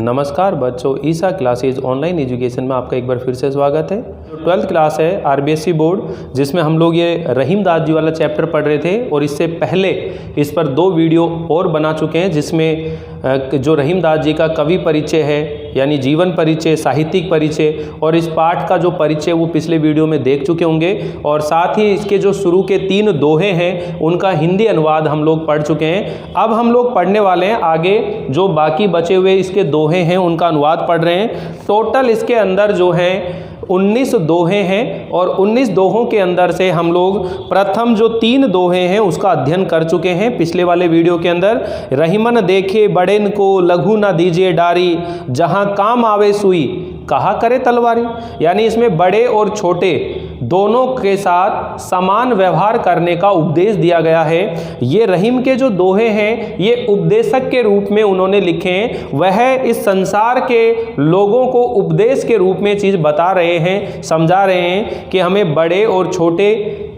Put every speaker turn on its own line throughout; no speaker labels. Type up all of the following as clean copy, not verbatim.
नमस्कार बच्चों, ईसा classes online education में आपका एक बार फिर से स्वागत है। 12th क्लास है आरबीएसई बोर्ड, जिसमें हम लोग ये रहीम दास जी वाला चैप्टर पढ़ रहे थे और इससे पहले इस पर 2 वीडियो और बना चुके हैं, जिसमें जो रहीम दास जी का कवि परिचय है यानी जीवन परिचय, साहित्यिक परिचय, और इस पाठ का जो परिचय वो पिछले वीडियो में देख चुके होंगे। और साथ ही इसके जो शुरू के 3 दोहे हैं उनका हिंदी अनुवाद हम लोग पढ़ चुके हैं। अब हम लोग पढ़ने वाले हैं आगे जो बाकी बचे हुए इसके दोहे हैं उनका अनुवाद पढ़ रहे हैं। टोटल इसके अंदर जो है 19 दोहे हैं और 19 दोहों के अंदर से हम लोग प्रथम जो 3 दोहे हैं उसका अध्ययन कर चुके हैं पिछले वाले वीडियो के अंदर। रहीमन देखे बड़ेन को, लघु न दीजिए डारी, जहां काम आवे सुई, कहा करे तलवारी। यानी इसमें बड़े और छोटे दोनों के साथ समान व्यवहार करने का उपदेश दिया गया है। ये रहीम के जो दोहे हैं ये उपदेशक के रूप में उन्होंने लिखे हैं। वह इस संसार के लोगों को उपदेश के रूप में चीज़ बता रहे हैं, समझा रहे हैं कि हमें बड़े और छोटे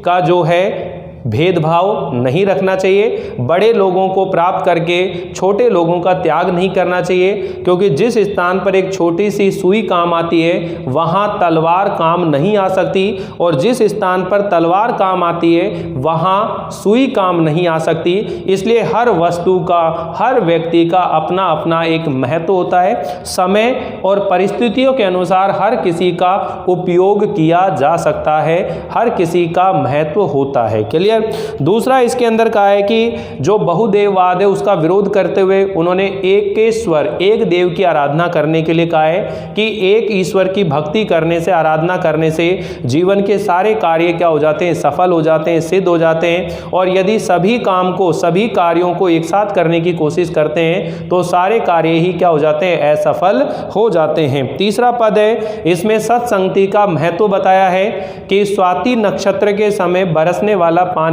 का जो है भेदभाव नहीं रखना चाहिए, बड़े लोगों को प्राप्त करके छोटे लोगों का त्याग नहीं करना चाहिए, क्योंकि जिस स्थान पर एक छोटी सी सुई काम आती है वहाँ तलवार काम नहीं आ सकती, और जिस स्थान पर तलवार काम आती है वहाँ सुई काम नहीं आ सकती। इसलिए हर वस्तु का, हर व्यक्ति का अपना अपना एक महत्व होता है। समय और परिस्थितियों के अनुसार हर किसी का उपयोग किया जा सकता है, हर किसी का महत्व होता है। क्लियर। दूसरा इसके अंदर कहा है कि जो बहुदेववाद है उसका विरोध करते हुए उन्होंने एकेश्वर, एक देव की आराधना करने के लिए कहा है कि एक ईश्वर की भक्ति करने से, आराधना करने से जीवन के सारे कार्य क्या हो जाते हैं, सफल हो जाते हैं, सिद्ध हो जाते हैं। और यदि सभी काम को, सभी कार्यों को एक साथ करने की कोशिश करते हैं तो सारे कार्य ही क्या हो जाते हैं, असफल हो जाते हैं। तीसरा पद है, इसमें सत्संगति का महत्व बताया है कि स्वाति नक्षत्र के समय बरसने वाला पानी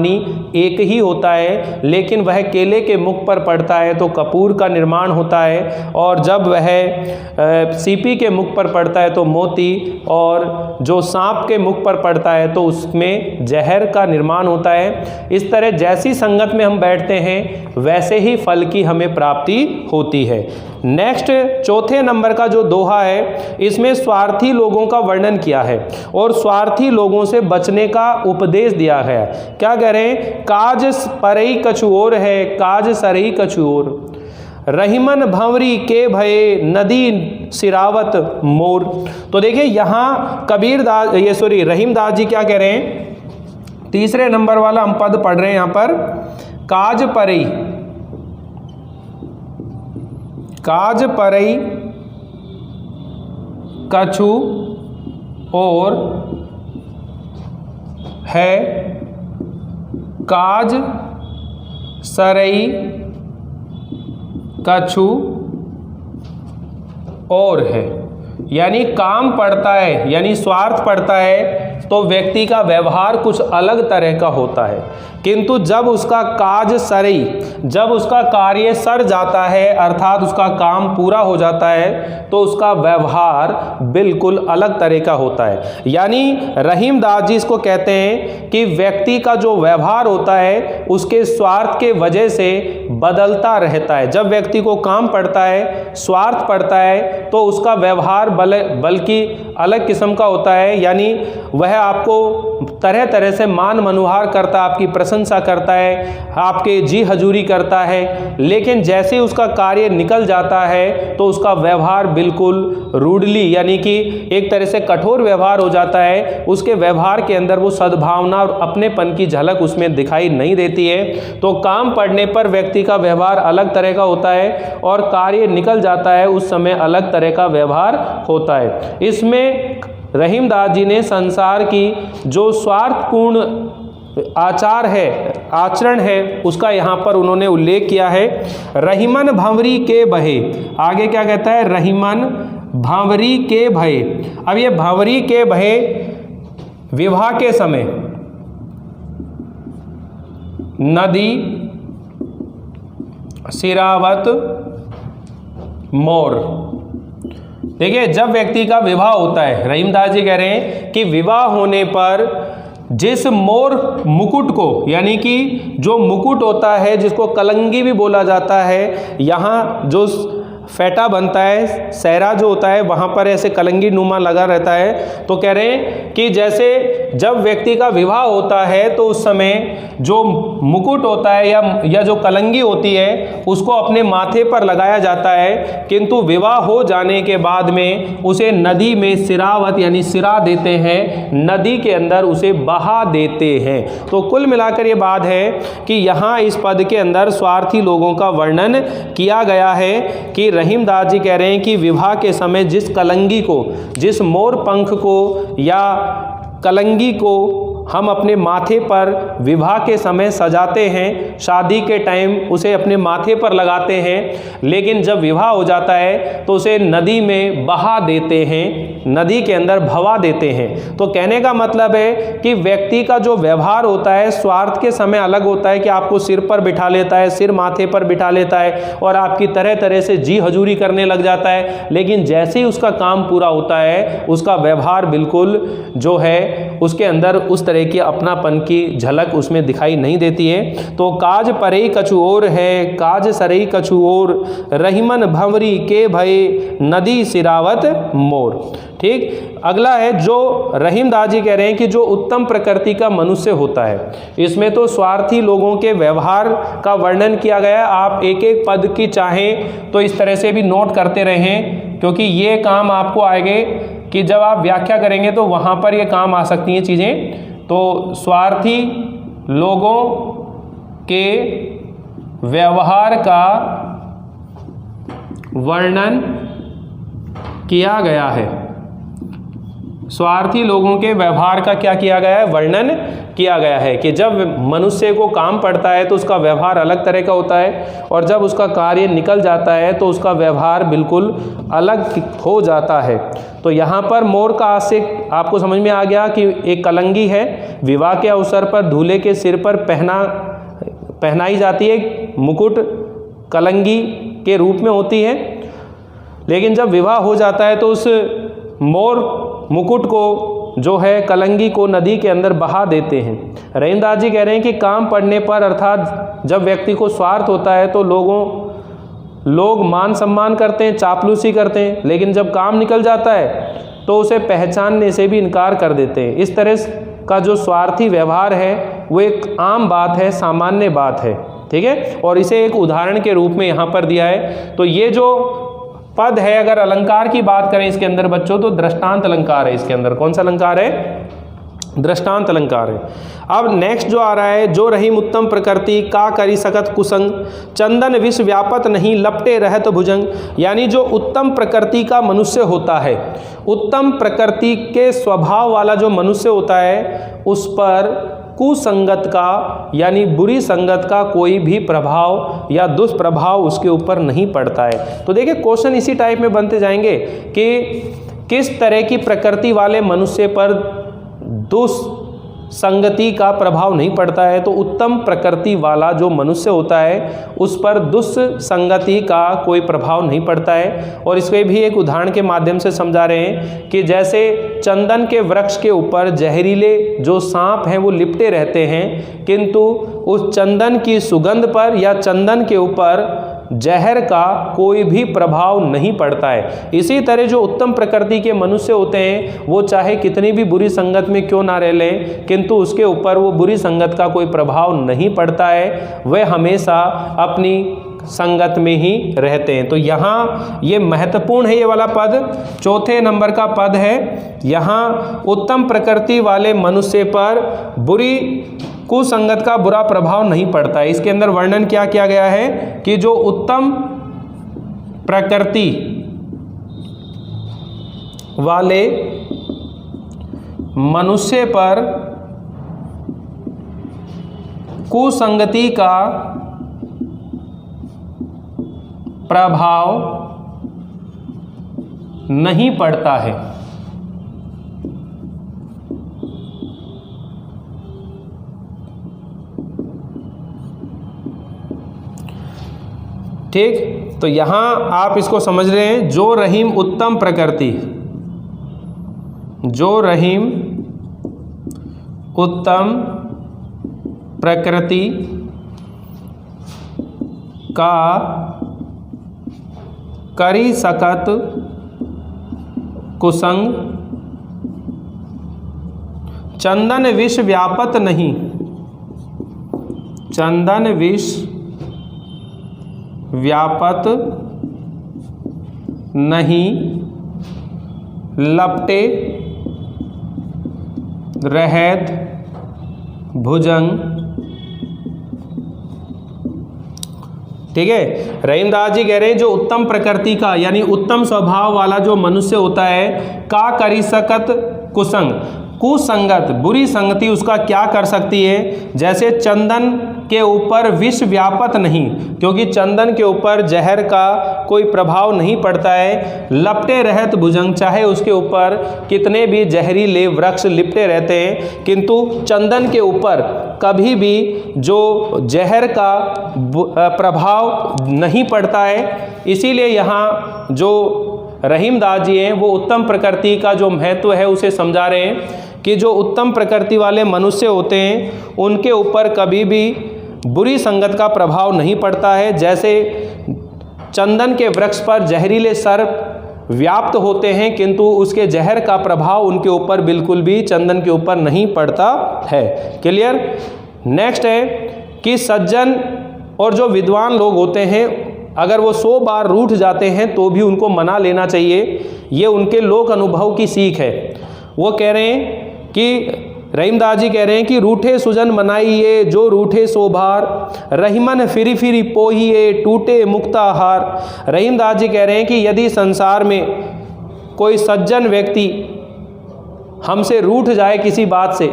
एक ही होता है, लेकिन वह केले के मुख पर पड़ता है तो कपूर का निर्माण होता है, और जब वह सीपी के मुख पर पड़ता है तो मोती, और जो सांप के मुख पर पड़ता है तो उसमें जहर का निर्माण होता है। इस तरह जैसी संगत में हम बैठते हैं वैसे ही फल की हमें प्राप्ति होती है। नेक्स्ट चौथे नंबर का जो दोहा है इसमें स्वार्थी लोगों का वर्णन किया है और स्वार्थी लोगों से बचने का उपदेश दिया है। क्या कह रहे हैं, काज परई कछु और है, काज सरई कछु और, रहीमन भंवरी के भये नदी सिरावत मोर। तो देखिए यहाँ रहीम दास जी क्या कह रहे हैं, तीसरे नंबर वाला हम पद पढ़ रहे हैं यहाँ पर, काज परई, काज परई कछु और है, काज सरई कछु और है। यानी काम पड़ता है, यानी स्वार्थ पड़ता है तो व्यक्ति का व्यवहार कुछ अलग तरह का होता है, किंतु जब उसका काज सरई, जब उसका कार्य सर जाता है अर्थात उसका काम पूरा हो जाता है तो उसका व्यवहार बिल्कुल अलग तरह का होता है। यानी रहीम दास जी इसको कहते हैं कि व्यक्ति का जो व्यवहार होता है उसके स्वार्थ के वजह से बदलता रहता है। जब व्यक्ति को काम पड़ता है, स्वार्थ पड़ता है तो उसका व्यवहार बल्कि अलग किस्म का होता है। यानी वह आपको तरह तरह से मान मनुहार करता है, आपकी प्रशंसा करता है, आपके जी हजूरी करता है, लेकिन जैसे उसका कार्य निकल जाता है तो उसका व्यवहार बिल्कुल रूडली, यानी कि एक तरह से कठोर व्यवहार हो जाता है। उसके व्यवहार के अंदर वो सद्भावना और अपनेपन की झलक उसमें दिखाई नहीं देती है। तो काम पड़ने पर व्यक्ति का व्यवहार अलग तरह का होता है और कार्य निकल जाता है उस समय अलग तरह का व्यवहार होता है। इसमें रहीम दास जी ने संसार की जो स्वार्थपूर्ण आचरण है उसका यहाँ पर उन्होंने उल्लेख किया है। रहीमन भंवरी के बहे, आगे क्या कहता है, रहीमन भंवरी के भये। अब ये भंवरी के भये विवाह के समय, नदी सिरावत मोर। देखिए जब व्यक्ति का विवाह होता है, रहीम दास जी कह रहे हैं कि विवाह होने पर जिस मोर मुकुट को, यानी कि जो मुकुट होता है जिसको कलंगी भी बोला जाता है, यहाँ जो फेटा बनता है, सहरा जो होता है वहाँ पर ऐसे कलंगी नुमा लगा रहता है। तो कह रहे हैं कि जैसे जब व्यक्ति का विवाह होता है तो उस समय जो मुकुट होता है या जो कलंगी होती है उसको अपने माथे पर लगाया जाता है, किंतु विवाह हो जाने के बाद में उसे नदी में सिरावत यानी सिरा देते हैं, नदी के अंदर उसे बहा देते हैं। तो कुल मिलाकर ये बात है कि यहाँ इस पद के अंदर स्वार्थी लोगों का वर्णन किया गया है कि रहीमदास जी कह रहे हैं कि विवाह के समय जिस कलंगी को, जिस मोर पंख को या कलंगी को हम अपने माथे पर विवाह के समय सजाते हैं, शादी के टाइम उसे अपने माथे पर लगाते हैं, लेकिन जब विवाह हो जाता है तो उसे नदी में बहा देते हैं, नदी के अंदर भवा देते हैं। तो कहने का मतलब है कि व्यक्ति का जो व्यवहार होता है स्वार्थ के समय अलग होता है कि आपको सिर पर बिठा लेता है, सिर माथे पर बिठा लेता है और आपकी तरह तरह से जी हजूरी करने लग जाता है, लेकिन जैसे ही उसका काम पूरा होता है उसका व्यवहार बिल्कुल जो है उसके अंदर उस तरह की अपनापन की झलक उसमें दिखाई नहीं देती है। तो काज परई कछु और है, काज सरई कछु और, रहीमन भंवरी के भय नदी सिरावत मोर। ठीक, अगला है जो रहीमदास जी कह रहे हैं कि जो उत्तम प्रकृति का मनुष्य होता है, इसमें तो स्वार्थी लोगों के व्यवहार का वर्णन किया गया है। आप एक एक पद की चाहें तो इस तरह से भी नोट करते रहें, क्योंकि ये काम आपको आएंगे कि जब आप व्याख्या करेंगे तो वहाँ पर ये काम आ सकती हैं चीज़ें। तो स्वार्थी लोगों के व्यवहार का वर्णन किया गया है, स्वार्थी लोगों के व्यवहार का क्या किया गया है, वर्णन किया गया है कि जब मनुष्य को काम पड़ता है तो उसका व्यवहार अलग तरह का होता है और जब उसका कार्य निकल जाता है तो उसका व्यवहार बिल्कुल अलग हो जाता है। तो यहाँ पर मोर का आशिक आपको समझ में आ गया कि एक कलंगी है, विवाह के अवसर पर दूल्हे के सिर पर पहनाई जाती है, मुकुट कलंगी के रूप में होती है, लेकिन जब विवाह हो जाता है तो उस मोर मुकुट को जो है कलंगी को नदी के अंदर बहा देते हैं। रहीमदास जी कह रहे हैं कि काम पड़ने पर अर्थात जब व्यक्ति को स्वार्थ होता है तो लोग मान सम्मान करते हैं, चापलूसी करते हैं, लेकिन जब काम निकल जाता है तो उसे पहचानने से भी इनकार कर देते हैं। इस तरह का जो स्वार्थी व्यवहार है वो एक आम बात है, सामान्य बात है। ठीक है, और इसे एक उदाहरण के रूप में यहाँ पर दिया है। तो ये जो पद है, अगर अलंकार की बात करें इसके अंदर बच्चों तो दृष्टांत अलंकार है। इसके अंदर कौन सा अलंकार है, दृष्टांत अलंकार है। अब नेक्स्ट जो आ रहा है, जो रहीम उत्तम प्रकृति का करी सकत कुसंग, चंदन विष व्यापत नहीं लपटे रहत भुजंग। यानी जो उत्तम प्रकृति का मनुष्य होता है, उत्तम प्रकृति के स्वभाव वाला जो मनुष्य होता है उस पर कुसंगत का यानी बुरी संगत का कोई भी प्रभाव या दुष्प्रभाव उसके ऊपर नहीं पड़ता है। तो देखिए क्वेश्चन इसी टाइप में बनते जाएंगे कि किस तरह की प्रकृति वाले मनुष्य पर दुष्संगति का प्रभाव नहीं पड़ता है। तो उत्तम प्रकृति वाला जो मनुष्य होता है उस पर दुष्संगति का कोई प्रभाव नहीं पड़ता है। और इसको भी एक उदाहरण के माध्यम से समझा रहे हैं कि जैसे चंदन के वृक्ष के ऊपर जहरीले जो सांप हैं वो लिपटे रहते हैं, किंतु उस चंदन की सुगंध पर या चंदन के ऊपर जहर का कोई भी प्रभाव नहीं पड़ता है। इसी तरह जो उत्तम प्रकृति के मनुष्य होते हैं वो चाहे कितनी भी बुरी संगत में क्यों ना रह लें, किंतु उसके ऊपर वो बुरी संगत का कोई प्रभाव नहीं पड़ता है, वह हमेशा अपनी संगत में ही रहते हैं। तो यहाँ ये महत्वपूर्ण है, ये वाला पद चौथे नंबर का पद है। यहाँ उत्तम प्रकृति वाले मनुष्य पर बुरी कुसंगत का बुरा प्रभाव नहीं पड़ता है। इसके अंदर वर्णन क्या किया गया है कि जो उत्तम प्रकृति वाले मनुष्य पर कुसंगति का प्रभाव नहीं पड़ता है। ठीक, तो यहां आप इसको समझ रहे हैं, जो रहीम उत्तम प्रकृति, जो रहीम उत्तम प्रकृति का करी सकत कुसंग, चंदन विष व्यापत नहीं, चंदन विष व्यापत नहीं, लपटे रहत भुजंग। ठीक है, रहीमदास जी कह रहे हैं जो उत्तम प्रकृति का यानी उत्तम स्वभाव वाला जो मनुष्य होता है, का करी सकत कुसंग, कुसंगत बुरी संगति उसका क्या कर सकती है। जैसे चंदन के ऊपर विष व्यापत नहीं, क्योंकि चंदन के ऊपर जहर का कोई प्रभाव नहीं पड़ता है। लपटे रहत भुजंग, चाहे उसके ऊपर कितने भी जहरीले वृक्ष लिपटे रहते हैं, किंतु चंदन के ऊपर कभी भी जो जहर का प्रभाव नहीं पड़ता है। इसीलिए यहाँ जो रहीमदास जी हैं वो उत्तम प्रकृति का जो महत्व है उसे समझा रहे हैं कि जो उत्तम प्रकृति वाले मनुष्य होते हैं उनके ऊपर कभी भी बुरी संगत का प्रभाव नहीं पड़ता है। जैसे चंदन के वृक्ष पर जहरीले सर्प व्याप्त होते हैं, किंतु उसके जहर का प्रभाव उनके ऊपर बिल्कुल भी चंदन के ऊपर नहीं पड़ता है। क्लियर। नेक्स्ट है कि सज्जन और जो विद्वान लोग होते हैं अगर वो 100 बार रूठ जाते हैं तो भी उनको मना लेना चाहिए। ये उनके लोक अनुभव की सीख है। वो कह रहे हैं कि रहीमदास जी कह रहे हैं कि रूठे सुजन मनाइए जो रूठे 100 बार, रहीमन फिरी फिरी पोहिए टूटे मुक्ताहार। रहीमदास जी कह रहे हैं कि यदि संसार में कोई सज्जन व्यक्ति हमसे रूठ जाए किसी बात से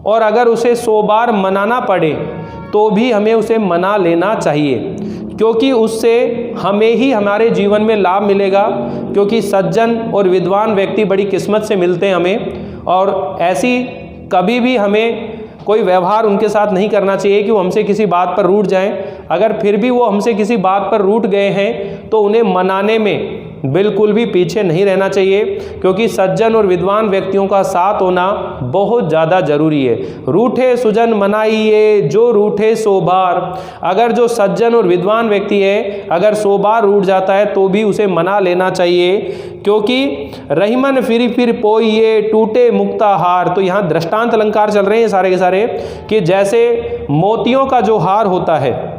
और अगर उसे 100 बार मनाना पड़े तो भी हमें उसे मना लेना चाहिए, क्योंकि उससे हमें ही हमारे जीवन में लाभ मिलेगा। क्योंकि सज्जन और विद्वान व्यक्ति बड़ी किस्मत से मिलते हैं हमें, और ऐसी कभी भी हमें कोई व्यवहार उनके साथ नहीं करना चाहिए कि वो हमसे किसी बात पर रूठ जाएं। अगर फिर भी वो हमसे किसी बात पर रूठ गए हैं तो उन्हें मनाने में बिल्कुल भी पीछे नहीं रहना चाहिए, क्योंकि सज्जन और विद्वान व्यक्तियों का साथ होना बहुत ज़्यादा जरूरी है। रूठे सुजन मनाइए जो रूठे 100 बार। अगर जो सज्जन और विद्वान व्यक्ति है अगर 100 बार रूठ जाता है तो भी उसे मना लेना चाहिए, क्योंकि रहीमन फिर फिर पोइए टूटे मुक्ताहार। तो यहाँ दृष्टांत अलंकार चल रहे हैं सारे के सारे कि जैसे मोतियों का जो हार होता है,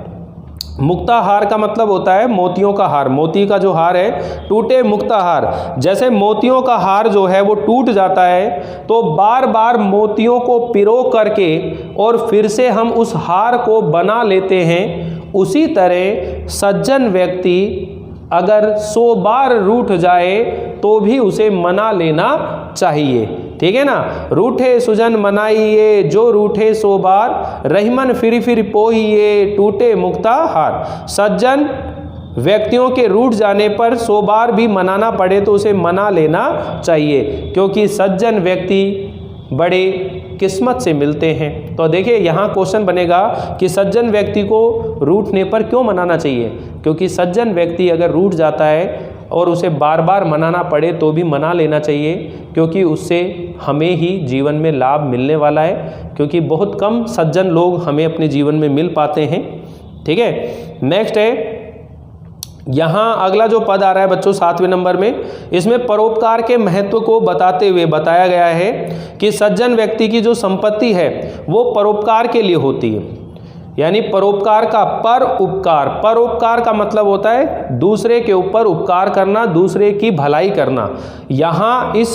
मुक्ताहार का मतलब होता है मोतियों का हार, मोती का जो हार है, टूटे मुक्ताहार। जैसे मोतियों का हार जो है वो टूट जाता है तो बार बार मोतियों को पिरो करके और फिर से हम उस हार को बना लेते हैं। उसी तरह सज्जन व्यक्ति अगर 100 बार रूठ जाए तो भी उसे मना लेना चाहिए। ठीक है ना। रूठे सुजन मनाइए जो रूठे 100 बार, रहीमन फिर फिर पोहिए टूटे मुक्ता हार। सज्जन व्यक्तियों के रूठ जाने पर 100 बार भी मनाना पड़े तो उसे मना लेना चाहिए, क्योंकि सज्जन व्यक्ति बड़े किस्मत से मिलते हैं। तो देखिए यहाँ क्वेश्चन बनेगा कि सज्जन व्यक्ति को रूठने पर क्यों मनाना चाहिए, क्योंकि सज्जन व्यक्ति अगर रूठ जाता है और उसे बार बार मनाना पड़े तो भी मना लेना चाहिए, क्योंकि उससे हमें ही जीवन में लाभ मिलने वाला है, क्योंकि बहुत कम सज्जन लोग हमें अपने जीवन में मिल पाते हैं। ठीक है। नेक्स्ट है यहाँ अगला जो पद आ रहा है बच्चों 7वें नंबर में, इसमें परोपकार के महत्व को बताते हुए बताया गया है कि सज्जन व्यक्ति की जो संपत्ति है वो परोपकार के लिए होती है। यानी परोपकार का पर उपकार, परोपकार का मतलब होता है दूसरे के ऊपर उपकार करना, दूसरे की भलाई करना। यहाँ इस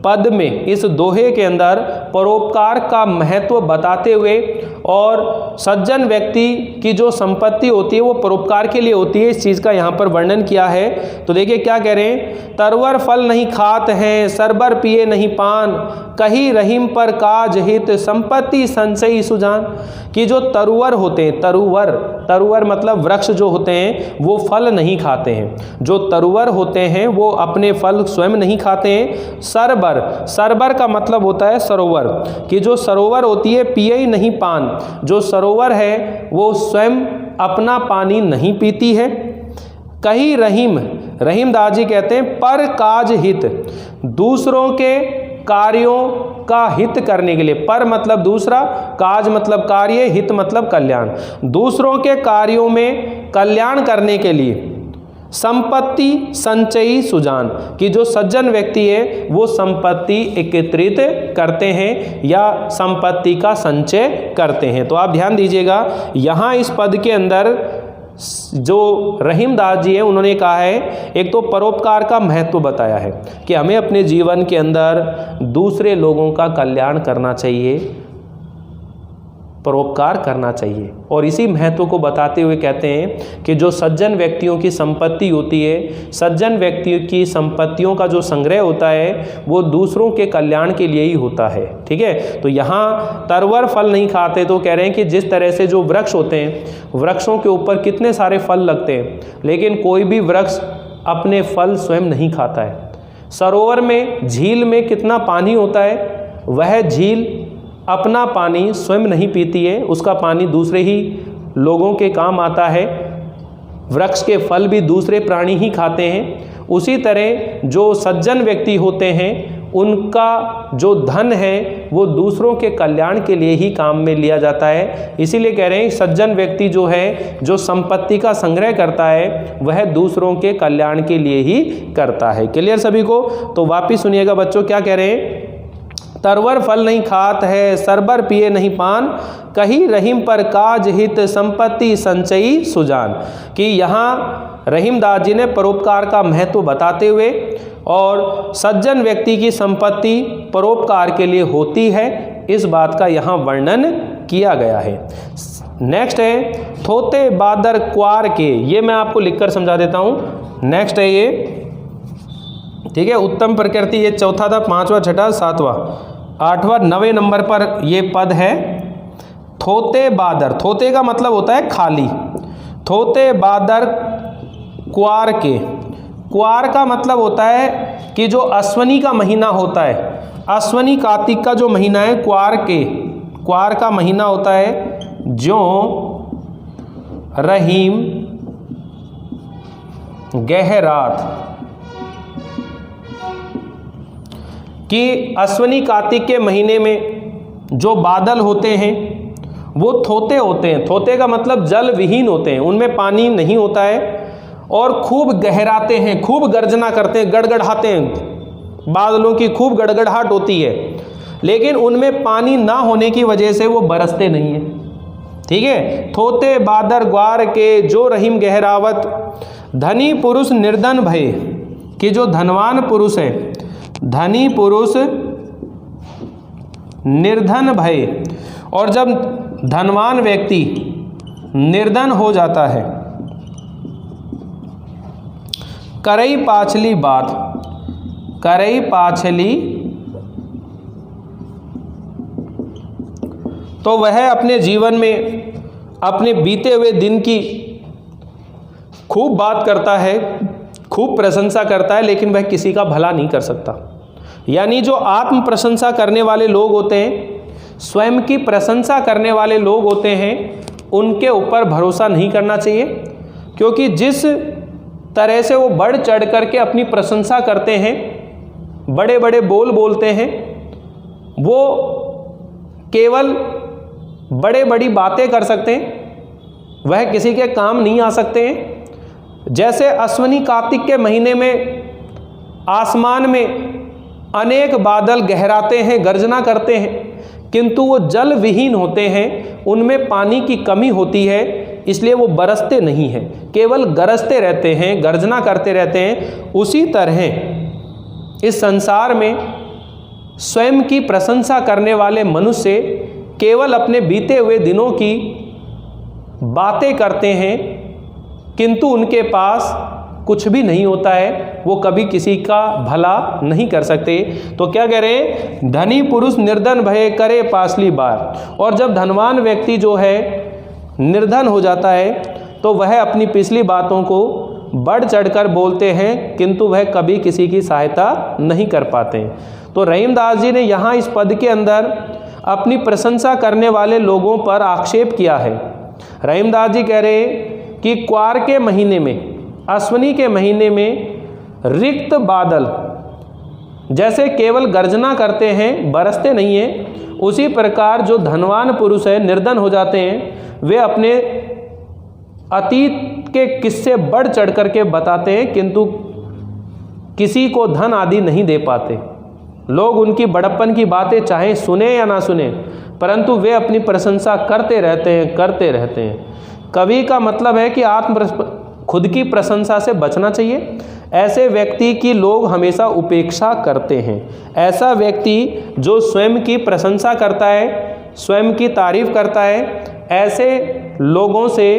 पद में, इस दोहे के अंदर परोपकार का महत्व बताते हुए और सज्जन व्यक्ति की जो संपत्ति होती है वो परोपकार के लिए होती है, इस चीज़ का यहाँ पर वर्णन किया है। तो देखिए क्या कह रहे हैं, तरवर फल नहीं खात हैं, सरबर पिए नहीं पान, कही रहीम पर काज हित, संपत्ति संचयी सुजान। कि जो तरुवर होते हैं, तरुवर, तरुवर मतलब वृक्ष जो होते हैं वो फल नहीं खाते हैं। जो तरुवर होते हैं वो अपने फल स्वयं नहीं खाते हैं। सरबर, सरबर का मतलब होता है सरोवर, कि जो सरोवर होती है पिए ही नहीं पान। जो सरोवर है वो स्वयं अपना पानी नहीं पीती है। कही रहीम, रहीमदास जी कहते हैं पर काज हित, दूसरों के कार्यों का हित करने के लिए। पर मतलब दूसरा, काज मतलब कार्य, हित मतलब कल्याण। दूसरों के कार्यों में कल्याण करने के लिए संपत्ति संचयी सुजान, कि जो सज्जन व्यक्ति है वो संपत्ति एकत्रित करते हैं या संपत्ति का संचय करते हैं। तो आप ध्यान दीजिएगा, यहाँ इस पद के अंदर जो रहीमदास जी हैं उन्होंने कहा है, एक तो परोपकार का महत्व बताया है कि हमें अपने जीवन के अंदर दूसरे लोगों का कल्याण करना चाहिए, परोपकार करना चाहिए। और इसी महत्व को बताते हुए कहते हैं कि जो सज्जन व्यक्तियों की संपत्ति होती है, सज्जन व्यक्तियों की संपत्तियों का जो संग्रह होता है वो दूसरों के कल्याण के लिए ही होता है। ठीक है, तो यहाँ तरवर फल नहीं खाते, तो कह रहे हैं कि जिस तरह से जो वृक्ष होते हैं, वृक्षों के ऊपर कितने सारे फल लगते हैं, लेकिन कोई भी वृक्ष अपने फल स्वयं नहीं खाता है। सरोवर में, झील में कितना पानी होता है, वह झील अपना पानी स्वयं नहीं पीती है, उसका पानी दूसरे ही लोगों के काम आता है। वृक्ष के फल भी दूसरे प्राणी ही खाते हैं। उसी तरह जो सज्जन व्यक्ति होते हैं उनका जो धन है वो दूसरों के कल्याण के लिए ही काम में लिया जाता है। इसीलिए कह रहे हैं सज्जन व्यक्ति जो है, जो संपत्ति का संग्रह करता है, वह दूसरों के कल्याण के लिए ही करता है। क्लियर सभी को? तो वापिस सुनिएगा बच्चों, क्या कह रहे हैं, तरवर फल नहीं खात है, सरबर पिए नहीं पान, कही रहीम पर काज हित, संपत्ति संचयी सुजान। कि यहाँ रहीमदास जी ने परोपकार का महत्व बताते हुए और सज्जन व्यक्ति की संपत्ति परोपकार के लिए होती है, इस बात का यहाँ वर्णन किया गया है। नेक्स्ट है थोते बादर क्वार के, ये मैं आपको लिखकर समझा देता हूँ। नेक्स्ट है ये, ठीक है, उत्तम प्रकृति, ये चौथा था, पांचवा, छठा, सातवां, आठवां, 9वें नंबर पर ये पद है। थोते बादर, थोते का मतलब होता है खाली। थोते बादर क्वार के, क्वार का मतलब होता है कि जो अश्वनी का महीना होता है, अश्वनी कार्तिक का जो महीना है, क्वार के, क्वार का महीना होता है, जो रहीम गहरात, कि अश्वनी कार्तिक के महीने में जो बादल होते हैं वो थोते होते हैं। थोते का मतलब जल विहीन होते हैं, उनमें पानी नहीं होता है, और खूब गहराते हैं, खूब गर्जना करते हैं, गड़गड़ाते हैं, बादलों की खूब गड़गड़ाहट होती है, लेकिन उनमें पानी ना होने की वजह से वो बरसते नहीं हैं। ठीक है, थोते बादर ग्वार के, जो रहीम गहरावत, धनी पुरुष निर्धन भय, कि जो धनवान पुरुष है, धनी पुरुष निर्धन भय, और जब धनवान व्यक्ति निर्धन हो जाता है, करई पाछली बात, करई पाछली, तो वह अपने जीवन में अपने बीते हुए दिन की खूब बात करता है, खूब प्रशंसा करता है, लेकिन वह किसी का भला नहीं कर सकता। यानी जो आत्म प्रशंसा करने वाले लोग होते हैं, स्वयं की प्रशंसा करने वाले लोग होते हैं, उनके ऊपर भरोसा नहीं करना चाहिए, क्योंकि जिस तरह से वो बढ़ चढ़ करके अपनी प्रशंसा करते हैं, बड़े बड़े बोल बोलते हैं, वो केवल बड़े बड़ी बातें कर सकते हैं, वह किसी के काम नहीं आ सकते हैं। जैसे अश्वनी कार्तिक के महीने में आसमान में अनेक बादल गहराते हैं, गर्जना करते हैं, किंतु वो जल विहीन होते हैं, उनमें पानी की कमी होती है, इसलिए वो बरसते नहीं हैं, केवल गरजते रहते हैं, गर्जना करते रहते हैं। उसी तरह इस संसार में स्वयं की प्रशंसा करने वाले मनुष्य केवल अपने बीते हुए दिनों की बातें करते हैं, किंतु उनके पास कुछ भी नहीं होता है, वो कभी किसी का भला नहीं कर सकते। तो क्या कह रहे हैं, धनी पुरुष निर्धन भय करे पासली बार, और जब धनवान व्यक्ति जो है निर्धन हो जाता है तो वह अपनी पिछली बातों को बढ़ चढ़कर बोलते हैं, किंतु वह कभी किसी की सहायता नहीं कर पाते। तो रहीमदास जी ने यहाँ इस पद के अंदर अपनी प्रशंसा करने वाले लोगों पर आक्षेप किया है। रहीमदास जी कह रहे हैं कि क्वार के महीने में, अश्वनी के महीने में रिक्त बादल जैसे केवल गर्जना करते हैं, बरसते नहीं हैं, उसी प्रकार जो धनवान पुरुष है निर्धन हो जाते हैं, वे अपने अतीत के किस्से बढ़ चढ़ करके बताते हैं, किंतु किसी को धन आदि नहीं दे पाते। लोग उनकी बड़प्पन की बातें चाहे सुने या ना सुने, परंतु वे अपनी प्रशंसा करते रहते हैं। कवि का मतलब है कि खुद की प्रशंसा से बचना चाहिए। ऐसे व्यक्ति की लोग हमेशा उपेक्षा करते हैं। ऐसा व्यक्ति जो स्वयं की प्रशंसा करता है, स्वयं की तारीफ करता है, ऐसे लोगों से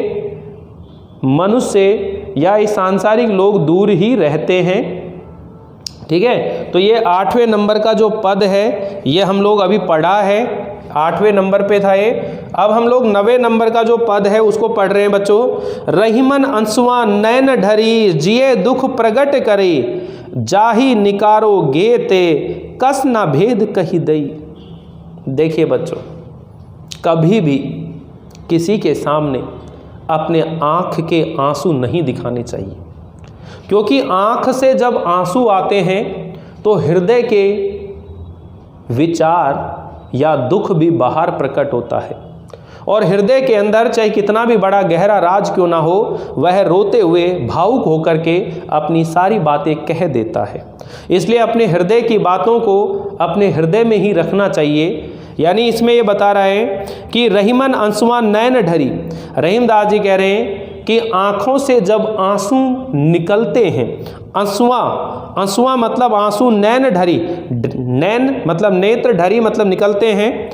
मनुष्य या इस सांसारिक लोग दूर ही रहते हैं। ठीक है, तो ये 8वें नंबर का जो पद है ये हम लोग अभी पढ़ा है, 8वें नंबर पे था ये। अब हम लोग 9वें नंबर का जो पद है उसको पढ़ रहे हैं बच्चों। रहीमन अंसुआ नैन ढरी, जिये दुख प्रगट करे, जाही निकारो गेते, कस ना भेद कही दई। देखिए बच्चों, कभी भी किसी के सामने अपने आँख के आंसू नहीं दिखाने चाहिए, क्योंकि आँख से जब आंसू आते हैं तो हृदय के विचार या दुख भी बाहर प्रकट होता है, और हृदय के अंदर चाहे कितना भी बड़ा गहरा राज क्यों ना हो, वह रोते हुए भावुक होकर के अपनी सारी बातें कह देता है। इसलिए अपने हृदय की बातों को अपने हृदय में ही रखना चाहिए। यानी इसमें ये बता रहे हैं कि रहीमन अंसुआ नैन ढरी, रहीमदास जी कह रहे हैं कि आँखों से जब आंसू निकलते हैं, अंसुआ मतलब आंसू, नैन ढरी, नैन मतलब नेत्र, ढरी मतलब निकलते हैं,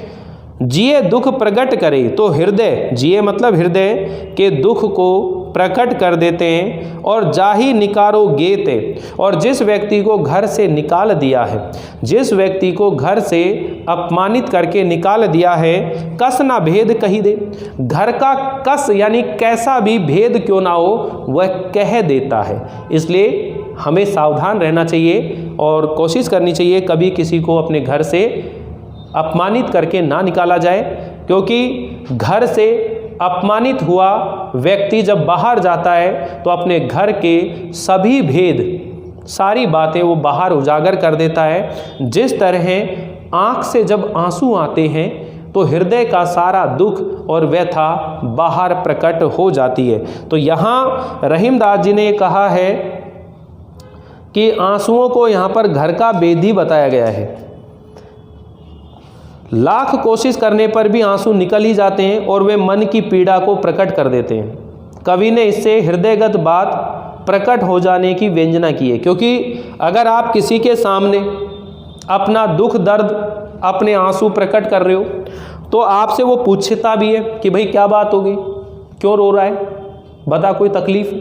जिये दुख प्रकट करे, तो हृदय, जिये मतलब हृदय के दुख को प्रकट कर देते हैं। और जाही निकारो गेते, और जिस व्यक्ति को घर से निकाल दिया है, जिस व्यक्ति को घर से अपमानित करके निकाल दिया है, कस ना भेद कही दे, घर का कस यानी कैसा भी भेद क्यों ना हो वह कह देता है। इसलिए हमें सावधान रहना चाहिए और कोशिश करनी चाहिए कभी किसी को अपने घर से अपमानित करके ना निकाला जाए, क्योंकि घर से अपमानित हुआ व्यक्ति जब बाहर जाता है तो अपने घर के सभी भेद, सारी बातें वो बाहर उजागर कर देता है। जिस तरह आँख से जब आंसू आते हैं तो हृदय का सारा दुख और व्यथा बाहर प्रकट हो जाती है। तो यहाँ रहीमदास जी ने कहा है कि आंसुओं को यहाँ पर घर का बेदी बताया गया है। लाख कोशिश करने पर भी आंसू निकल ही जाते हैं और वे मन की पीड़ा को प्रकट कर देते हैं। कवि ने इससे हृदयगत बात प्रकट हो जाने की व्यंजना की है, क्योंकि अगर आप किसी के सामने अपना दुख दर्द, अपने आंसू प्रकट कर रहे हो तो आपसे वो पूछता भी है कि भाई क्या बात हो गई, क्यों रो रहा है, बता कोई तकलीफ,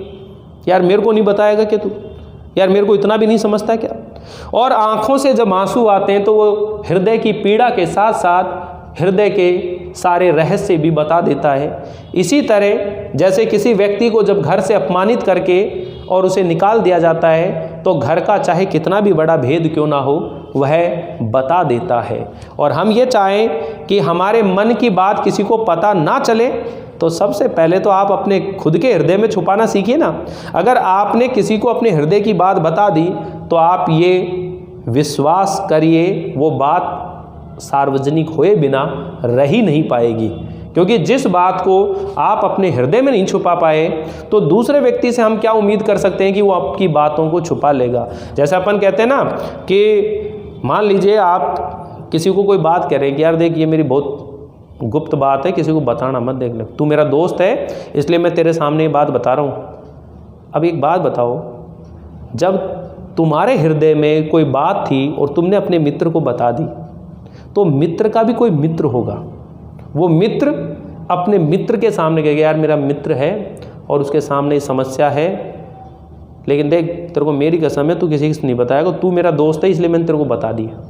यार मेरे को नहीं बताएगा कि तू, यार मेरे को इतना भी नहीं समझता क्या। और आँखों से जब आंसू आते हैं तो वो हृदय की पीड़ा के साथ साथ हृदय के सारे रहस्य भी बता देता है। इसी तरह जैसे किसी व्यक्ति को जब घर से अपमानित करके और उसे निकाल दिया जाता है तो घर का चाहे कितना भी बड़ा भेद क्यों ना हो वह बता देता है। और हम ये चाहें कि हमारे मन की बात किसी को पता ना चले तो सबसे पहले तो आप अपने खुद के हृदय में छुपाना सीखिए ना। अगर आपने किसी को अपने हृदय की बात बता दी तो आप ये विश्वास करिए वो बात सार्वजनिक हुए बिना रह ही नहीं पाएगी, क्योंकि जिस बात को आप अपने हृदय में नहीं छुपा पाए तो दूसरे व्यक्ति से हम क्या उम्मीद कर सकते हैं कि वो आपकी बातों को छुपा लेगा। जैसे अपन कहते हैं ना कि मान लीजिए आप किसी को कोई बात कह रहे हैं कि यार देख ये मेरी बहुत गुप्त बात है, किसी को बताना मत, देख ले तू मेरा दोस्त है इसलिए मैं तेरे सामने ये बात बता रहा हूँ। अब एक बात बताओ, जब तुम्हारे हृदय में कोई बात थी और तुमने अपने मित्र को बता दी तो मित्र का भी कोई मित्र होगा, वो मित्र अपने मित्र के सामने कहेगा यार मेरा मित्र है और उसके सामने समस्या है, लेकिन देख तेरे को मेरी कसम है तू किसी से नहीं बताएगा, तू मेरा दोस्त है इसलिए मैंने तेरे को बता दिया।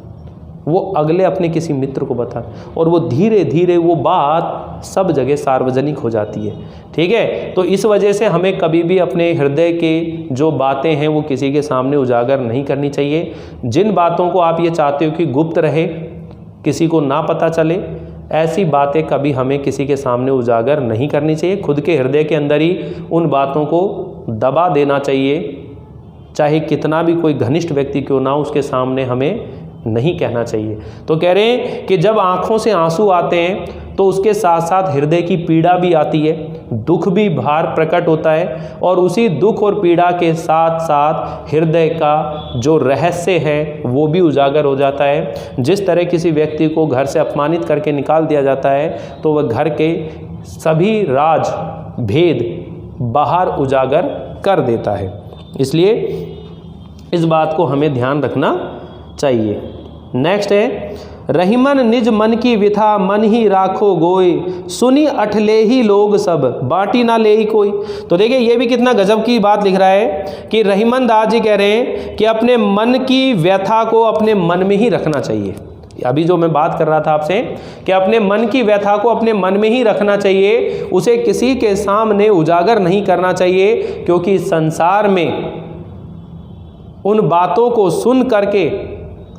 वो अगले अपने किसी मित्र को बता और वो धीरे धीरे वो बात सब जगह सार्वजनिक हो जाती है। ठीक है, तो इस वजह से हमें कभी भी अपने हृदय के जो बातें हैं वो किसी के सामने उजागर नहीं करनी चाहिए। जिन बातों को आप ये चाहते हो कि गुप्त रहे, किसी को ना पता चले, ऐसी बातें कभी हमें किसी के सामने उजागर नहीं करनी चाहिए। खुद के हृदय के अंदर ही उन बातों को दबा देना चाहिए, चाहे कितना भी कोई घनिष्ठ व्यक्ति क्यों ना उसके सामने हमें नहीं कहना चाहिए। तो कह रहे हैं कि जब आँखों से आंसू आते हैं तो उसके साथ साथ हृदय की पीड़ा भी आती है, दुख भी बाहर प्रकट होता है, और उसी दुख और पीड़ा के साथ साथ हृदय का जो रहस्य है वो भी उजागर हो जाता है। जिस तरह किसी व्यक्ति को घर से अपमानित करके निकाल दिया जाता है तो वह घर के सभी राज भेद बाहर उजागर कर देता है। इसलिए इस बात को हमें ध्यान रखना चाहिए। नेक्स्ट है, रहीमन निज मन की विथा मन ही राखो गोय, सुनी अठले ही लोग सब बाटी ना ले ही कोई। तो देखिए ये भी कितना गजब की बात लिख रहा है कि रहीमन दास जी कह रहे हैं कि अपने मन की व्यथा को अपने मन में ही रखना चाहिए। अभी जो मैं बात कर रहा था आपसे कि अपने मन की व्यथा को अपने मन में ही रखना चाहिए, उसे किसी के सामने उजागर नहीं करना चाहिए, क्योंकि संसार में उन बातों को सुन करके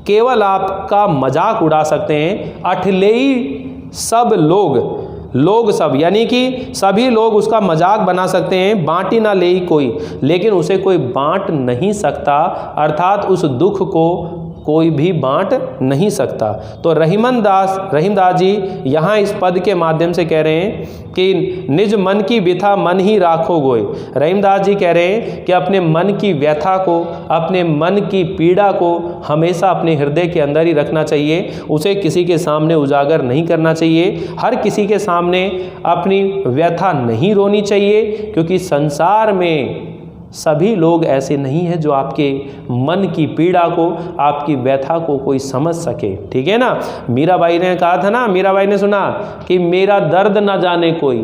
केवल आपका मजाक उड़ा सकते हैं। अठलेई सब लोग सब यानी कि सभी लोग उसका मजाक बना सकते हैं, बांटी ना ले कोई, लेकिन उसे कोई बांट नहीं सकता, अर्थात उस दुख को कोई भी बांट नहीं सकता। तो रहीमदास जी यहाँ इस पद के माध्यम से कह रहे हैं कि निज मन की व्यथा मन ही राखो गोय। रहीमदास जी कह रहे हैं कि अपने मन की व्यथा को, अपने मन की पीड़ा को हमेशा अपने हृदय के अंदर ही रखना चाहिए, उसे किसी के सामने उजागर नहीं करना चाहिए। हर किसी के सामने अपनी व्यथा नहीं रोनी चाहिए, क्योंकि संसार में सभी लोग ऐसे नहीं हैं जो आपके मन की पीड़ा को, आपकी व्यथा को कोई समझ सके। ठीक है ना। मीराबाई ने कहा था ना, मीराबाई ने सुना कि मेरा दर्द ना जाने कोई,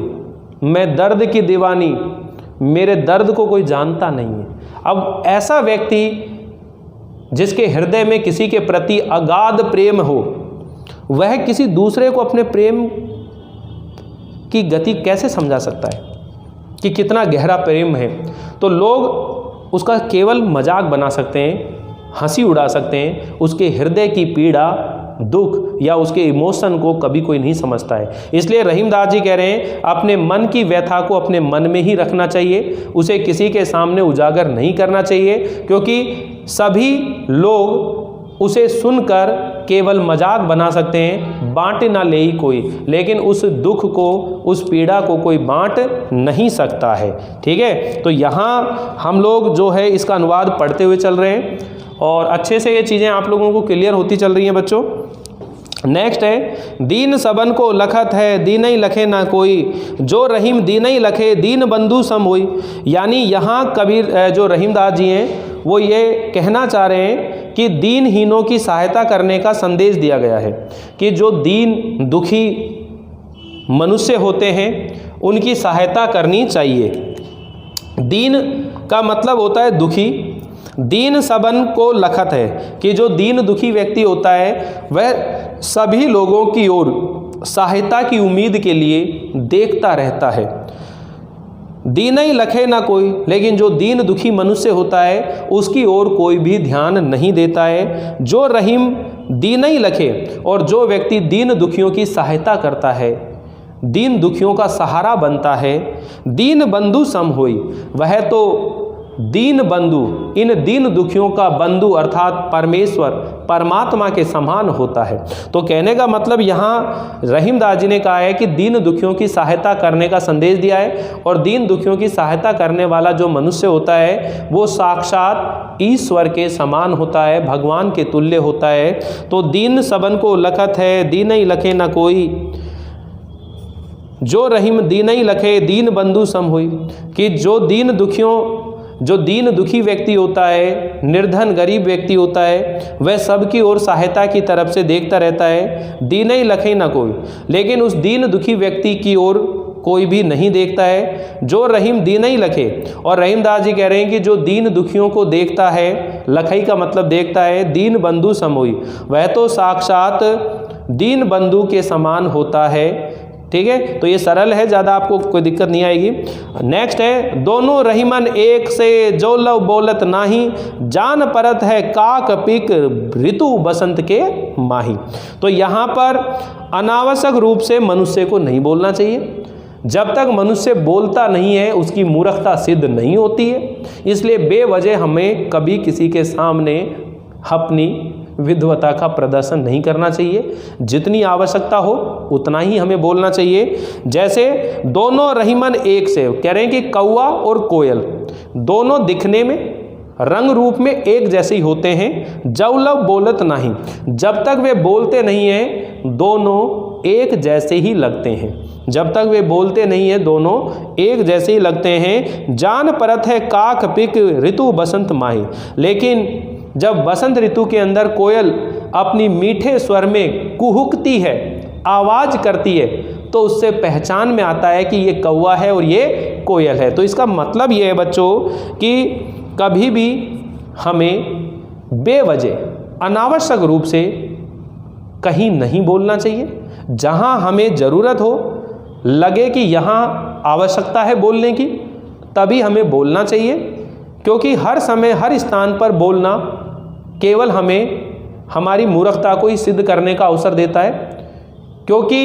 मैं दर्द की दीवानी, मेरे दर्द को कोई जानता नहीं है। अब ऐसा व्यक्ति जिसके हृदय में किसी के प्रति अगाध प्रेम हो, वह किसी दूसरे को अपने प्रेम की गति कैसे समझा सकता है कि कितना गहरा प्रेम है। तो लोग उसका केवल मजाक बना सकते हैं, हंसी उड़ा सकते हैं, उसके हृदय की पीड़ा, दुख या उसके इमोशन को कभी कोई नहीं समझता है। इसलिए रहीमदास जी कह रहे हैं अपने मन की व्यथा को अपने मन में ही रखना चाहिए, उसे किसी के सामने उजागर नहीं करना चाहिए, क्योंकि सभी लोग उसे सुनकर केवल मजाक बना सकते हैं, बांटे ना ले ही कोई, लेकिन उस दुख को, उस पीड़ा को कोई बांट नहीं सकता है। ठीक है। तो यहाँ हम लोग जो है इसका अनुवाद पढ़ते हुए चल रहे हैं और अच्छे से ये चीज़ें आप लोगों को क्लियर होती चल रही हैं बच्चों। नेक्स्ट है, दीन सबन को लखत है दीन ही लखे ना कोई, जो रहीम दीन ही लखे दीन बंधु सम होई। यानी यहाँ कबीर जो रहीमदास जी हैं वो ये कहना चाह रहे हैं कि दीनहीनों की सहायता करने का संदेश दिया गया है कि जो दीन दुखी मनुष्य होते हैं उनकी सहायता करनी चाहिए। दीन का मतलब होता है दुखी, दीन सबन को लखत है कि जो दीन दुखी व्यक्ति होता है वह सभी लोगों की ओर सहायता की उम्मीद के लिए देखता रहता है। दीन ही लखे ना कोई, लेकिन जो दीन दुखी मनुष्य होता है उसकी ओर कोई भी ध्यान नहीं देता है। जो रहीम दीन ही लखे, और जो व्यक्ति दीन दुखियों की सहायता करता है, दीन दुखियों का सहारा बनता है, दीन बंधु सम होई, वह तो दीन बंधु, इन दीन दुखियों का बंधु अर्थात परमेश्वर परमात्मा के समान होता है। तो कहने का मतलब यहाँ रहीमदास जी ने कहा है कि दीन दुखियों की सहायता करने का संदेश दिया है, और दीन दुखियों की सहायता करने वाला जो मनुष्य होता है वो साक्षात ईश्वर के समान होता है, भगवान के तुल्य होता है। तो दीन सबन को लखत है दीन ही लखे ना कोई, जो रहीम दीन ही लखे दीन बंधु सम हुई, कि जो दीन दुखी व्यक्ति होता है, निर्धन गरीब व्यक्ति होता है, वह सबकी ओर सहायता की तरफ से देखता रहता है। दीन ही लखे ना कोई, लेकिन उस दीन दुखी व्यक्ति की ओर कोई भी नहीं देखता है। जो रहीम दीन ही लखे, और रहीमदास जी कह रहे हैं कि जो दीन दुखियों को देखता है, लखई का मतलब देखता है, दीन बंधु समोई, वह तो साक्षात दीन बंधु के समान होता है। ठीक है। तो ये सरल है, ज़्यादा आपको कोई दिक्कत नहीं आएगी। नेक्स्ट है, दोनों रहीमन एक से जो लव बोलत नाही, जान परत है काक पिक ऋतु बसंत के माही। तो यहाँ पर अनावश्यक रूप से मनुष्य को नहीं बोलना चाहिए। जब तक मनुष्य बोलता नहीं है उसकी मूर्खता सिद्ध नहीं होती है। इसलिए बेवजह हमें कभी किसी के सामने अपनी विद्वता का प्रदर्शन नहीं करना चाहिए। जितनी आवश्यकता हो उतना ही हमें बोलना चाहिए। जैसे दोनों रहीमन एक से, कह रहे हैं कि कौवा और कोयल दोनों दिखने में रंग रूप में एक जैसे ही होते हैं, जब बोलत नहीं, जब तक वे बोलते नहीं हैं दोनों एक जैसे ही लगते हैं। जब तक वे बोलते नहीं हैं दोनों एक जैसे ही लगते हैं। जान परत है काक पिक ऋतु बसंत माही, लेकिन जब बसंत ऋतु के अंदर कोयल अपनी मीठे स्वर में कुहुकती है, आवाज़ करती है, तो उससे पहचान में आता है कि ये कौवा है और ये कोयल है। तो इसका मतलब ये है बच्चों कि कभी भी हमें बेवजह अनावश्यक रूप से कहीं नहीं बोलना चाहिए। जहाँ हमें ज़रूरत हो, लगे कि यहाँ आवश्यकता है बोलने की, तभी हमें बोलना चाहिए। क्योंकि हर समय हर स्थान पर बोलना केवल हमें हमारी मूर्खता को ही सिद्ध करने का अवसर देता है। क्योंकि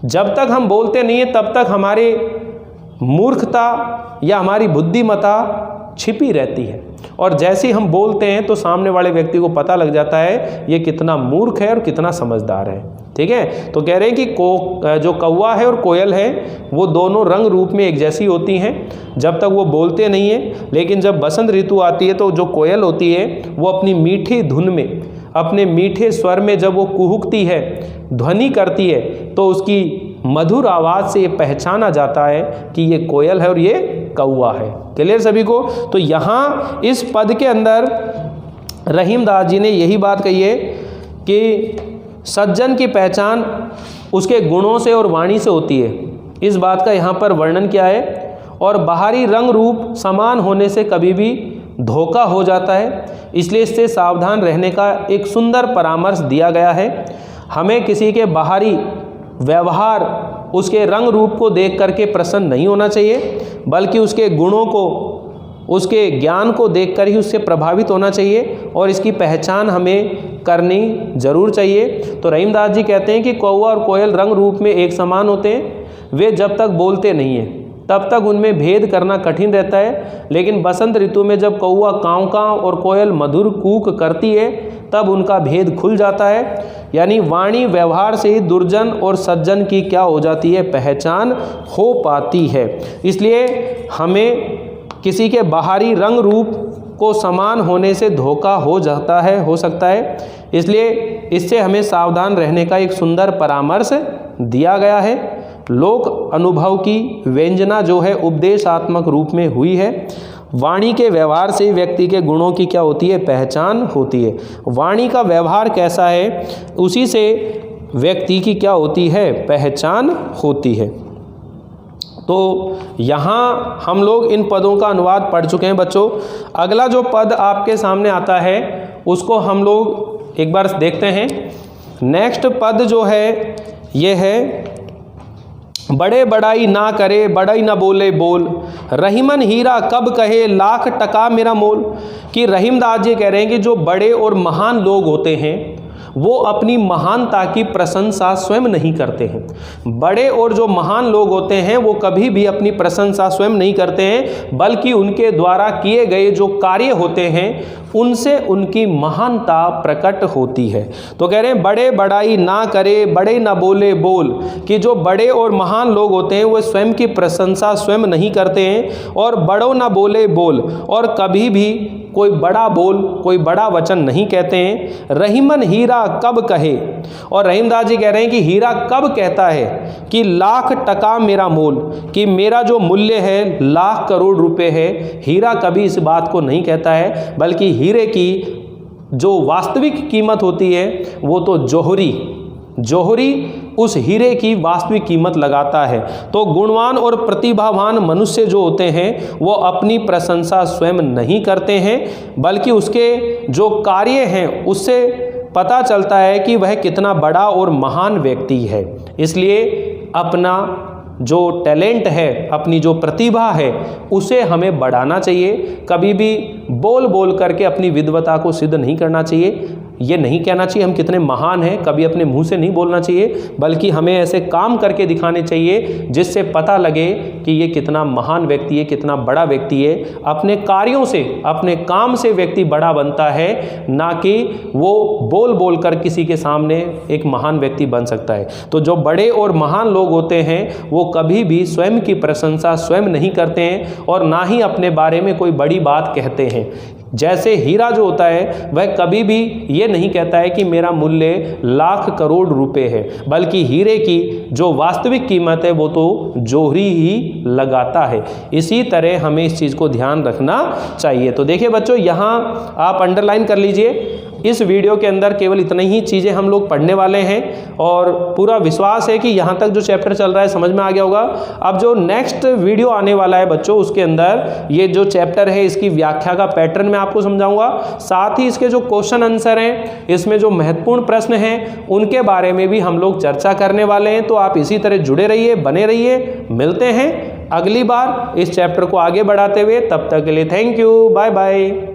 जब तक हम बोलते नहीं हैं तब तक हमारे मूर्खता या हमारी बुद्धिमत्ता छिपी रहती है, और जैसे ही हम बोलते हैं तो सामने वाले व्यक्ति को पता लग जाता है ये कितना मूर्ख है और कितना समझदार है। ठीक है, तो कह रहे हैं कि जो कौवा है और कोयल है वो दोनों रंग रूप में एक जैसी होती हैं जब तक वो बोलते नहीं हैं। लेकिन जब बसंत ऋतु आती है तो जो कोयल होती है वो अपनी मीठी धुन में, अपने मीठे स्वर में जब वो कुहुकती है, ध्वनि करती है, तो उसकी मधुर आवाज़ से ये पहचाना जाता है कि ये कोयल है और ये कौवा है। क्लियर सभी को? तो यहाँ इस पद के अंदर रहीमदास जी ने यही बात कही है कि सज्जन की पहचान उसके गुणों से और वाणी से होती है। इस बात का यहाँ पर वर्णन किया है। और बाहरी रंग रूप समान होने से कभी भी धोखा हो जाता है, इसलिए इससे सावधान रहने का एक सुंदर परामर्श दिया गया है। हमें किसी के बाहरी व्यवहार, उसके रंग रूप को देख करके प्रसन्न नहीं होना चाहिए, बल्कि उसके गुणों को, उसके ज्ञान को देखकर ही उससे प्रभावित होना चाहिए, और इसकी पहचान हमें करनी जरूर चाहिए। तो रहीमदास जी कहते हैं कि कौवा और कोयल रंग रूप में एक समान होते हैं। वे जब तक बोलते नहीं हैं तब तक उनमें भेद करना कठिन रहता है, लेकिन बसंत ऋतु में जब कौवा काँव काँव और कोयल मधुर कूक करती है तब उनका भेद खुल जाता है। यानी वाणी व्यवहार से ही दुर्जन और सज्जन की क्या हो जाती है, पहचान हो पाती है। इसलिए हमें किसी के बाहरी रंग रूप को समान होने से धोखा हो सकता है, इसलिए इससे हमें सावधान रहने का एक सुंदर परामर्श दिया गया है। लोक अनुभव की व्यंजना जो है उपदेशात्मक रूप में हुई है। वाणी के व्यवहार से व्यक्ति के गुणों की क्या होती है, पहचान होती है। वाणी का व्यवहार कैसा है, उसी से व्यक्ति की क्या होती है, पहचान होती है। तो यहाँ हम लोग इन पदों का अनुवाद पढ़ चुके हैं बच्चों। अगला जो पद आपके सामने आता है उसको हम लोग एक बार देखते हैं। नेक्स्ट पद जो है ये है, बड़े बड़ाई ना करे बड़ाई ना बोले बोल, रहीमन हीरा कब कहे लाख टका मेरा मोल। कि रहीमदास जी कह रहे हैं कि जो बड़े और महान लोग होते हैं वो अपनी महानता की प्रशंसा स्वयं नहीं करते हैं। बड़े और जो महान लोग होते हैं वो कभी भी अपनी प्रशंसा स्वयं नहीं करते हैं, बल्कि उनके द्वारा किए गए जो कार्य होते हैं उनसे उनकी महानता प्रकट होती है। तो कह रहे हैं बड़े बड़ाई ना करे बड़े ना बोले बोल, कि जो बड़े और महान लोग होते हैं वो स्वयं की प्रशंसा स्वयं नहीं करते हैं, और बड़ों ना बोले बोल, और कभी भी कोई बड़ा बोल, कोई बड़ा वचन नहीं कहते हैं। रहीमन हीरा कब कहे, और रहीमदास जी कह रहे हैं कि हीरा कब कहता है कि लाख टका मेरा मोल, कि मेरा जो मूल्य है लाख करोड़ रुपए है। हीरा कभी इस बात को नहीं कहता है, बल्कि हीरे की जो वास्तविक कीमत होती है वो तो जौहरी उस हीरे की वास्तविक कीमत लगाता है। तो गुणवान और प्रतिभावान मनुष्य जो होते हैं वो अपनी प्रशंसा स्वयं नहीं करते हैं, बल्कि उसके जो कार्य हैं उससे पता चलता है कि वह कितना बड़ा और महान व्यक्ति है। इसलिए अपना जो टैलेंट है, अपनी जो प्रतिभा है, उसे हमें बढ़ाना चाहिए। कभी भी बोल बोल करके अपनी विद्वता को सिद्ध नहीं करना चाहिए। ये नहीं कहना चाहिए हम कितने महान हैं, कभी अपने मुंह से नहीं बोलना चाहिए, बल्कि हमें ऐसे काम करके दिखाने चाहिए जिससे पता लगे कि ये कितना महान व्यक्ति है, कितना बड़ा व्यक्ति है। अपने कार्यों से, अपने काम से व्यक्ति बड़ा बनता है, ना कि वो बोल बोल कर किसी के सामने एक महान व्यक्ति बन सकता है। तो जो बड़े और महान लोग होते हैं वो कभी भी स्वयं की प्रशंसा स्वयं नहीं करते हैं और ना ही अपने बारे में कोई बड़ी बात कहते हैं। जैसे हीरा जो होता है वह कभी भी ये नहीं कहता है कि मेरा मूल्य लाख करोड़ रुपए है, बल्कि हीरे की जो वास्तविक कीमत है वो तो जोहरी ही लगाता है। इसी तरह हमें इस चीज़ को ध्यान रखना चाहिए। तो देखिए बच्चों, यहाँ आप अंडरलाइन कर लीजिए, इस वीडियो के अंदर केवल इतनी ही चीज़ें हम लोग पढ़ने वाले हैं और पूरा विश्वास है कि यहाँ तक जो चैप्टर चल रहा है समझ में आ गया होगा। अब जो नेक्स्ट वीडियो आने वाला है बच्चों, उसके अंदर ये जो चैप्टर है इसकी व्याख्या का पैटर्न मैं आपको समझाऊंगा, साथ ही इसके जो क्वेश्चन आंसर हैं, इसमें जो महत्वपूर्ण प्रश्न हैं उनके बारे में भी हम लोग चर्चा करने वाले हैं। तो आप इसी तरह जुड़े रहिए, बने रहिए। मिलते हैं अगली बार इस चैप्टर को आगे बढ़ाते हुए। तब तक के लिए थैंक यू, बाय बाय।